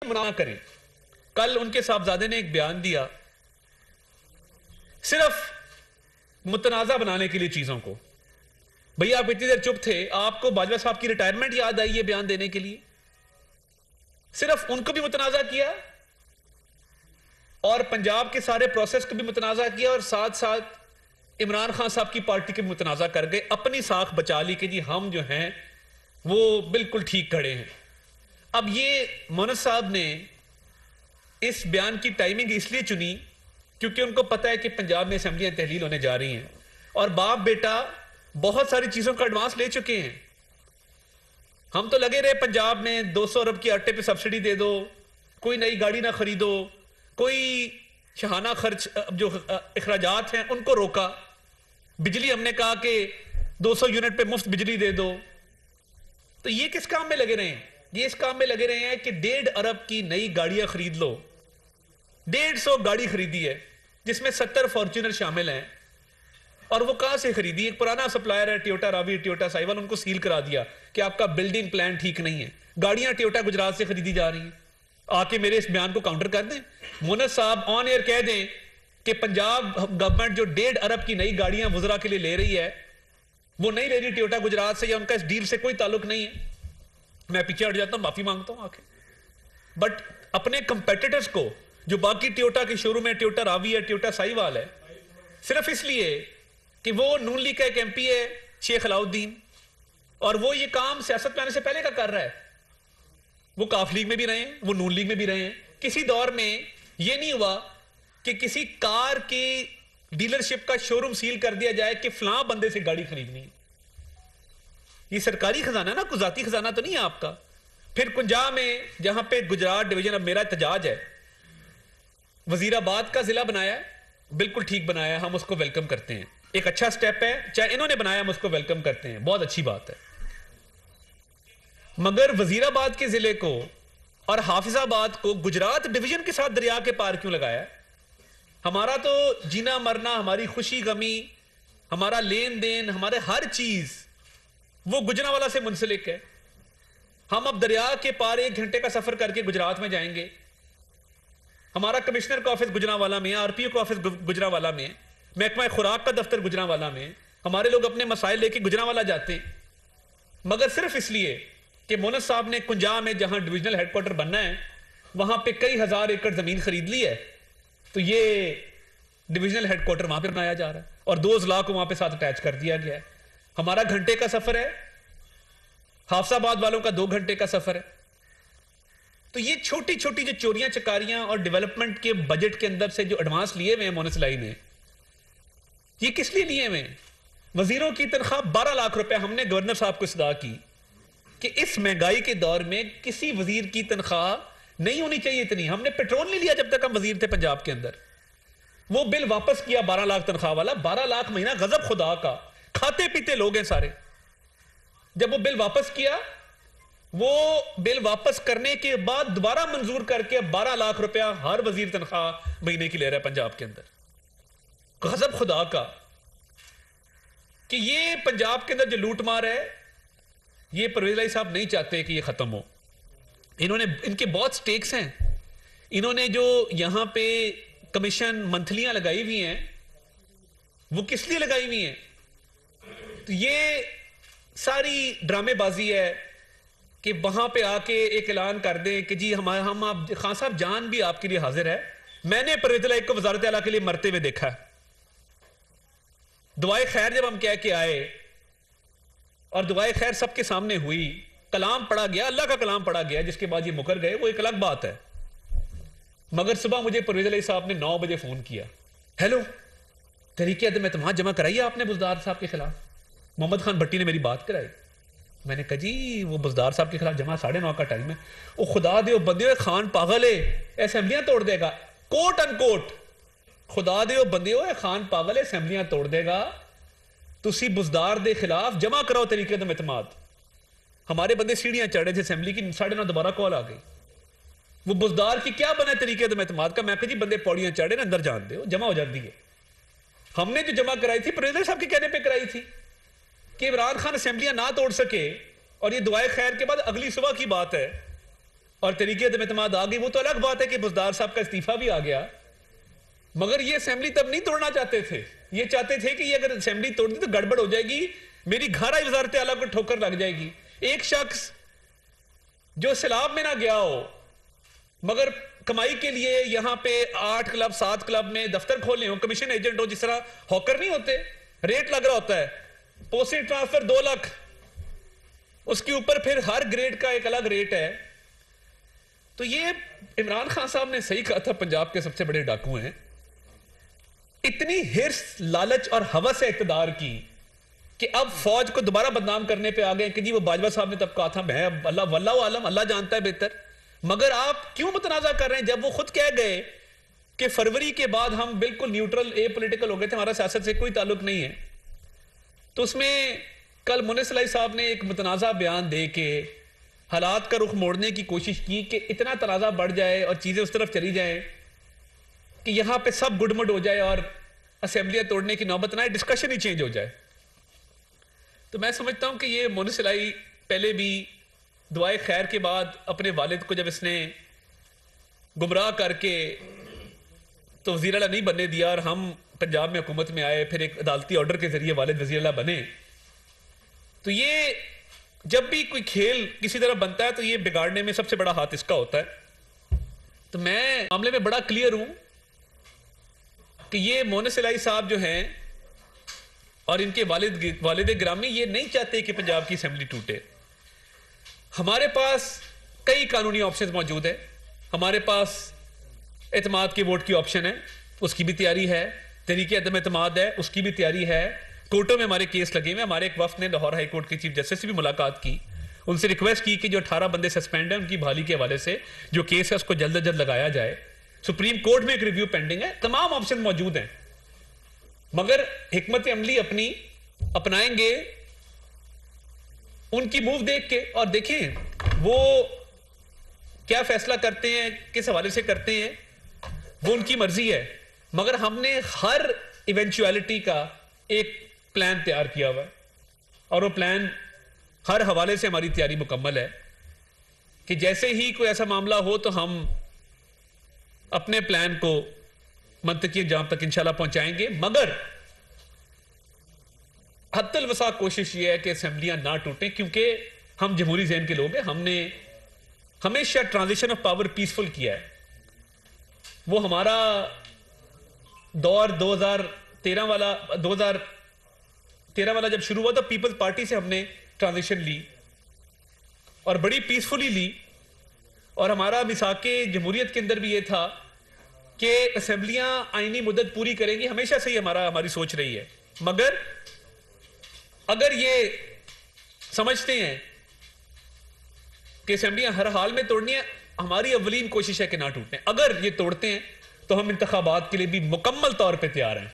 मना करें। कल उनके साहबजादे ने एक बयान दिया सिर्फ मुतनाज़ा बनाने के लिए चीजों को। भैया आप इतनी देर चुप थे, आपको बाजवा साहब की रिटायरमेंट याद आई है बयान देने के लिए? सिर्फ उनको भी मुतनाज़ा किया और पंजाब के सारे प्रोसेस को भी मुतनाज़ा किया और साथ साथ इमरान खान साहब की पार्टी को भी मुतनाज़ा कर गए, अपनी साख बचा ली कि जी हम जो हैं वो बिल्कुल ठीक खड़े हैं। अब ये मोहम्मद साहब ने इस बयान की टाइमिंग इसलिए चुनी क्योंकि उनको पता है कि पंजाब में असेंबलियां तहलील होने जा रही हैं और बाप बेटा बहुत सारी चीजों का एडवांस ले चुके हैं। हम तो लगे रहे पंजाब में 200 अरब की आटे पे सब्सिडी दे दो, कोई नई गाड़ी ना खरीदो, कोई शहाना खर्च जो अखराजात हैं उनको रोका, बिजली हमने कहा कि 200 यूनिट पे मुफ्त बिजली दे दो। तो ये किस काम में लगे रहे हैं? ये इस काम में लगे रहे हैं कि 1.5 अरब की नई गाड़ियां खरीद लो। 150 गाड़ी खरीदी है जिसमें 70 फॉर्च्यूनर शामिल हैं। और वो कहां से खरीदी? एक पुराना सप्लायर है टोयोटा रावी, टोयोटा साइवाल, उनको सील करा दिया कि आपका बिल्डिंग प्लान ठीक नहीं है। गाड़ियां टोयोटा गुजरात से खरीदी जा रही हैं। आके मेरे इस बयान को काउंटर कर दें, मोहम्मद साहब ऑन एयर कह दें कि पंजाब गवर्नमेंट जो 1.5 अरब की नई गाड़ियां वुजरा के लिए ले रही है वो नहीं ले रही टोयोटा गुजरात से, या उनका इस डील से कोई ताल्लुक नहीं है। मैं पीछे हट जाता हूं, माफी मांगता हूं आके। बट अपने कंपेटिटर्स को जो बाकी टोयोटा के शोरूम है, टोयोटा रावी है, टोयोटा साइवाल है, सिर्फ इसलिए कि वो नून लीग का एक एमपी है शेख अलाउद्दीन और वो ये काम सियासत में आने से पहले का कर रहा है। वो काफ लीग में भी रहे हैं, वो नून लीग में भी रहे हैं। किसी दौर में ये नहीं हुआ कि किसी कार की डीलरशिप का शोरूम सील कर दिया जाए कि फलां बंदे से गाड़ी खरीदनी है। ये सरकारी खजाना ना, कोई जाती खजाना तो नहीं है आपका। फिर कुंजा में जहां पे गुजरात डिवीजन अब मेरा एहतजाज है, वजीराबाद का जिला बनाया है, बिल्कुल ठीक बनाया है, हम उसको वेलकम करते हैं। एक अच्छा स्टेप है, चाहे इन्होंने बनाया हम उसको वेलकम करते हैं, बहुत अच्छी बात है। मगर वजीराबाद के जिले को और हाफिजाबाद को गुजरात डिवीजन के साथ दरिया के पार क्यों लगाया है? हमारा तो जीना मरना, हमारी खुशी गमी, हमारा लेन देन, हमारे हर चीज वो गुजरांवाला से मुंसलिक है। हम अब दरिया के पार 1 घंटे का सफर करके गुजरात में जाएंगे। हमारा कमिश्नर का ऑफिस गुजरांवाला में है, आरपीओ का ऑफिस गुजरांवाला में है, महकमा खुराक का दफ्तर गुजरांवाला में है। हमारे लोग अपने मसाइल लेके गुजरांवाला जाते हैं, मगर सिर्फ इसलिए कि मोहम्मद साहब ने कुंजा में जहां डिविजनल हेडक्वार्टर बनना है वहां पे कई हजार एकड़ जमीन खरीद ली है, तो ये डिविजनल हेडक्वार्टर वहां पे बनाया जा रहा है और 2 जिला को वहां पे साथ अटैच कर दिया गया है। हमारा घंटे का सफर है, हाफिजाबाद वालों का 2 घंटे का सफर है। तो ये छोटी छोटी जो चोरियां चकारियां और डेवलपमेंट के बजट के अंदर से जो एडवांस लिए हुए हैं मोहन सिलाई ने, ये किस लिए लिए हुए हैं? वजीरों की तनख्वाह 12 लाख रुपए हमने गवर्नर साहब को सदा की कि इस महंगाई के दौर में किसी वजीर की तनख्वाह नहीं होनी चाहिए इतनी। हमने पेट्रोल नहीं लिया जब तक हम वजीर थे पंजाब के अंदर। वो बिल वापस किया 12 लाख तनख्वाह वाला, 12 लाख महीना, गजब खुदा का, खाते पीते लोग हैं सारे। जब वो बिल वापस किया, वो बिल वापस करने के बाद दोबारा मंजूर करके 12 लाख रुपया हर वजीर तनख्वाह महीने की ले रहा है पंजाब के अंदर। गजब खुदा का कि ये पंजाब के अंदर जो लूटमार है, ये परवेज लाई साहब नहीं चाहते कि ये खत्म हो। इन्होंने, इनके बहुत स्टेक्स हैं। इन्होंने जो यहां पे कमीशन मंथलियां लगाई हुई हैं, वो किस लिए लगाई हुई हैं? तो ये सारी ड्रामेबाजी है कि वहां पे आके एक ऐलान कर दें कि जी हम आप खान साहब जान भी आपके लिए हाजिर है। मैंने परवेज लाई को वजारत आला के लिए मरते हुए देखा है। दुआए खैर जब हम कह के आए और दुआए खैर सबके सामने हुई, कलाम पढ़ा गया, अल्लाह का कलाम पढ़ा गया, जिसके बाद ये मुकर गए, वो एक अलग बात है। मगर सुबह मुझे परवेज अली साहब ने 9 बजे फोन किया, हेलो तरीके अदम एतमाद जमा कराइए आपने बुजदार साहब के खिलाफ। मोहम्मद खान भट्टी ने मेरी बात कराई। मैंने कहा जी वो बुजदार साहब के खिलाफ जमा 9:30 का टाइम है। वो खुदा दे बंदे, खान पागल है, असेंबलियां तोड़ देगा, कोट अनकोट। खुदा दे बंदे हो, खान पागल है, असेंबलियां तोड़ देगा। तुसी बुजदार दे खिलाफ जमा कराओ तरीके अदम एतमाद। हमारे बंदे सीढ़ियां चढ़े थे असेंबली की, 9:30 दोबारा कॉल आ गई। वो बुजदार की क्या बना तरीके अदम एतमाद का? मैं कहा जी बंदे पौड़ियां चढ़े ना, अंदर जान दो, जमा हो जाती है। हमने जो जमा कराई थी परवेज साहब के कहने पे कराई थी कि इमरान खान असेंबलियां ना तोड़ सके, और ये दुआए खैर के बाद अगली सुबह की बात है और तरीके अदम एतमाद आ गई, वो तो अलग बात है कि बुज़दार साहब का इस्तीफा भी आ गया, मगर ये असेंबली तब नहीं तोड़ना चाहते थे। ये चाहते थे कि ये अगर असेंबली तोड़ दी तो गड़बड़ हो जाएगी, मेरी घर आई वजारत आला को ठोकर लग जाएगी। एक शख्स जो सैलाब में ना गया हो मगर कमाई के लिए यहां पे 8 क्लब 7 क्लब में दफ्तर खोले हो, कमीशन एजेंट हो, जिस तरह हॉकर नहीं होते, रेट लग रहा होता है, पोस्टिंग ट्रांसफर 2 लाख, उसके ऊपर फिर हर ग्रेड का एक अलग रेट है। तो ये इमरान खान साहब ने सही कहा था, पंजाब के सबसे बड़े डाकू हैं। इतनी हिर्स, लालच और हवस है इक़्तिदार की कि अब फौज को दोबारा बदनाम करने पे आ गए कि जी वो बाजवा साहब ने तब कहा था, मैं अल्लाह वल्लाहु आलम, अल्लाह जानता है बेहतर। मगर आप क्यों मुतनाजा कर रहे हैं जब वो खुद कह गए कि फरवरी के बाद हम बिल्कुल न्यूट्रल ए पॉलिटिकल हो गए थे, हमारा सियासत से कोई ताल्लुक नहीं है। तो उसमें कल मुनिस इलाही साहब ने एक मुतनाजा बयान दे के हालात का रुख मोड़ने की कोशिश की कि इतना तनाजा बढ़ जाए और चीजें उस तरफ चली जाए कि यहां पे सब गुडमुड हो जाए और असेंबलियां तोड़ने की नौबत ना आए, डिस्कशन ही चेंज हो जाए। तो मैं समझता हूं कि ये मुनिस इलाही पहले भी दुआए खैर के बाद अपने वालिद को जब इसने गुमराह करके तो वज़ीर आला नहीं बनने दिया और हम पंजाब में हुकूमत में आए, फिर एक अदालती ऑर्डर के जरिए वालिद वज़ीर आला बने, तो ये जब भी कोई खेल किसी तरह बनता है तो ये बिगाड़ने में सबसे बड़ा हाथ इसका होता है। तो मैं मामले में बड़ा क्लियर हूं कि ये मुनिस इलाही साहब जो हैं और इनके वालिद गिरामी ये नहीं चाहते कि पंजाब की असेंबली टूटे। हमारे पास कई कानूनी ऑप्शंस मौजूद है, हमारे पास एतमाद के वोट की ऑप्शन है, उसकी भी तैयारी है, तरीके अदम एतमाद है, उसकी भी तैयारी है, कोर्टों में हमारे केस लगे हुए। हमारे एक वफ्द ने लाहौर हाई कोर्ट के चीफ जस्टिस से भी मुलाकात की, उनसे रिक्वेस्ट की कि जो 18 बंदे सस्पेंड हैं उनकी बहाली के हवाले से जो केस है उसको जल्द से जल्द लगाया जाए। सुप्रीम कोर्ट में एक रिव्यू पेंडिंग है, तमाम ऑप्शन मौजूद हैं, मगर हिकमत अमली अपनी अपनाएंगे उनकी मूव देख के, और देखें वो क्या फैसला करते हैं, किस हवाले से करते हैं, वो उनकी मर्जी है। मगर हमने हर इवेंचुअलिटी का एक प्लान तैयार किया हुआ है और वो प्लान हर हवाले से हमारी तैयारी मुकम्मल है कि जैसे ही कोई ऐसा मामला हो तो हम अपने प्लान को मंतकी अंजाम तक इंशाल्लाह पहुंचाएंगे। मगर हद्दुल वसा कोशिश ये है कि असेंबलियां ना टूटें, क्योंकि हम जमहूरी ज़हन के लोग हैं, हमने हमेशा ट्रांजिशन ऑफ पावर पीसफुल किया है। वो हमारा दौर 2013 वाला जब शुरू हुआ तो पीपल्स पार्टी से हमने ट्रांजिशन ली और बड़ी पीसफुली ली, और हमारा मिसाके जमहूरियत के अंदर भी ये था कि असेंबलियां आईनी मुद्दत पूरी करेंगी, हमेशा से ही हमारी सोच रही है। मगर अगर ये समझते हैं कि असेंबलियां हर हाल में तोड़नी है, हमारी अवलीन कोशिश है कि ना टूटें। अगर ये तोड़ते हैं तो हम इंतखाबात के लिए भी मुकम्मल तौर पे तैयार हैं।